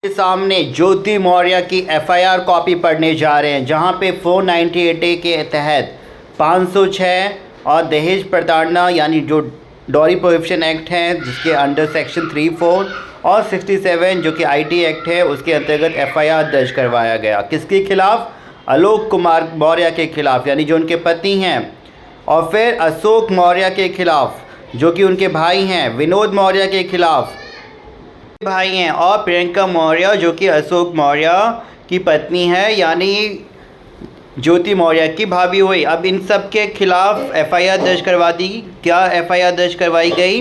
के सामने ज्योति मौर्य की एफआईआर कॉपी पढ़ने जा रहे हैं, जहां पे 498A के तहत 506 और दहेज प्रताड़ना यानी जो डॉरी प्रोहिबिशन एक्ट है जिसके अंडर सेक्शन 34 और 67 जो कि आईटी एक्ट है उसके अंतर्गत एफआईआर दर्ज करवाया गया। किसके खिलाफ? आलोक कुमार मौर्य के खिलाफ, यानी जो उनके पति हैं, और फिर अशोक मौर्य के खिलाफ जो कि उनके भाई हैं, विनोद मौर्य के खिलाफ भाई हैं, और प्रियंका मौर्य जो कि अशोक मौर्य की पत्नी है, यानी ज्योति मौर्य की भाभी हुई। अब इन सब के खिलाफ एफआईआर दर्ज करवा दी। क्या एफआईआर दर्ज करवाई गई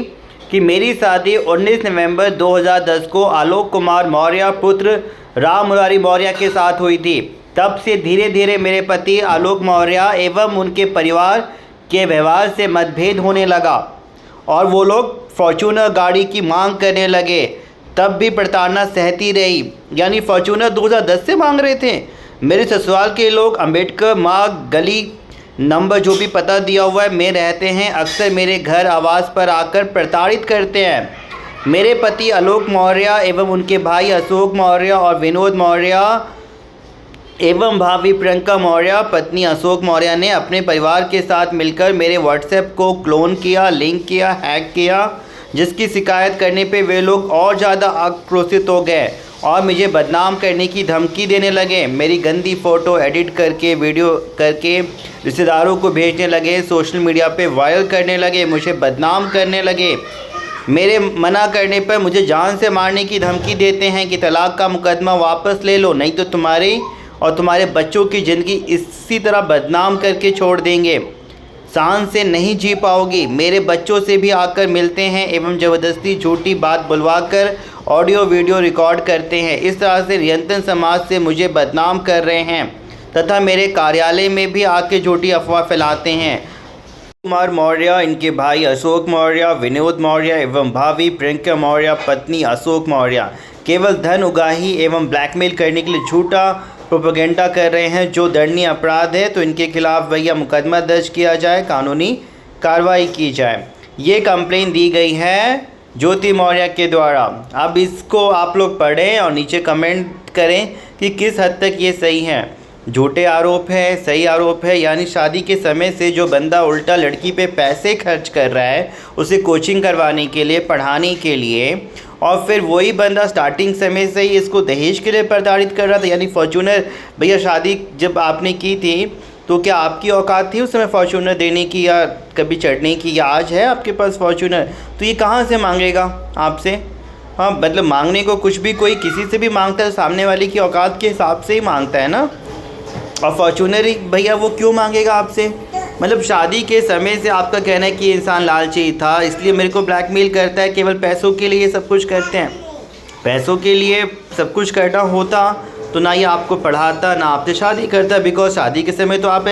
कि मेरी शादी 19 नवंबर 2010 को आलोक कुमार मौर्य पुत्र राम मुरारी मौर्य के साथ हुई थी। तब से धीरे धीरे मेरे पति आलोक मौर्य एवं उनके परिवार के व्यवहार से मतभेद होने लगा और वो लोग फॉर्च्यूनर गाड़ी की मांग करने लगे। तब भी प्रताड़ना सहती रही, यानी फॉर्च्यूनर 2010 से मांग रहे थे। मेरे ससुराल के लोग अंबेडकर मार्ग गली नंबर जो भी पता दिया हुआ है में रहते हैं, अक्सर मेरे घर आवास पर आकर प्रताड़ित करते हैं। मेरे पति आलोक मौर्य एवं उनके भाई अशोक मौर्य और विनोद मौर्य एवं भाभी प्रियंका मौर्य पत्नी अशोक मौर्य ने अपने परिवार के साथ मिलकर मेरे व्हाट्सएप को क्लोन किया, लिंक किया, हैक किया, जिसकी शिकायत करने पे वे लोग और ज़्यादा आक्रोशित हो गए और मुझे बदनाम करने की धमकी देने लगे। मेरी गंदी फ़ोटो एडिट करके, वीडियो करके रिश्तेदारों को भेजने लगे, सोशल मीडिया पे वायरल करने लगे, मुझे बदनाम करने लगे। मेरे मना करने पर मुझे जान से मारने की धमकी देते हैं कि तलाक का मुकदमा वापस ले लो, नहीं तो तुम्हारी और तुम्हारे बच्चों की ज़िंदगी इसी तरह बदनाम करके छोड़ देंगे, शान से नहीं जी पाओगी। मेरे बच्चों से भी आकर मिलते हैं एवं ज़बरदस्ती झूठी बात बुलवाकर ऑडियो वीडियो रिकॉर्ड करते हैं। इस तरह से निरंतर समाज से मुझे बदनाम कर रहे हैं तथा मेरे कार्यालय में भी आके झूठी अफवाह फैलाते हैं। कुमार मौर्य, इनके भाई अशोक मौर्य, विनोद मौर्य एवं भाभी प्रियंका मौर्य पत्नी अशोक मौर्य केवल धन उगाही एवं ब्लैकमेल करने के लिए झूठा प्रोपेगेंडा कर रहे हैं, जो दंडनीय अपराध है। तो इनके खिलाफ भैया मुकदमा दर्ज किया जाए, कानूनी कार्रवाई की जाए। ये कंप्लेन दी गई है ज्योति मौर्य के द्वारा। अब इसको आप लोग पढ़ें और नीचे कमेंट करें कि किस हद तक ये सही है, झूठे आरोप है, सही आरोप है। यानी शादी के समय से जो बंदा उल्टा लड़की पे पैसे खर्च कर रहा है उसे कोचिंग करवाने के लिए, पढ़ाने के लिए, और फिर वही बंदा स्टार्टिंग समय से ही इसको दहेज के लिए प्रताड़ित कर रहा था। यानी फॉर्च्यूनर भैया शादी जब आपने की थी तो क्या आपकी औकात थी उस समय फॉर्च्यूनर देने की या कभी चढ़ने की, या आज है आपके पास फॉर्च्यूनर? तो ये कहाँ से मांगेगा आपसे? हाँ, मतलब मांगने को कुछ भी कोई किसी से भी मांगता है, सामने वाले की औकात के हिसाब से ही मांगता है ना। और फॉर्च्यूनर ही भैया वो क्यों मांगेगा आपसे? मतलब शादी के समय से आपका कहना है कि इंसान लालची था इसलिए मेरे को ब्लैकमेल करता है, केवल पैसों के लिए सब कुछ करते हैं। पैसों के लिए सब कुछ करना होता तो ना ये आपको पढ़ाता, ना आपसे शादी करता, बिकॉज शादी के समय तो आप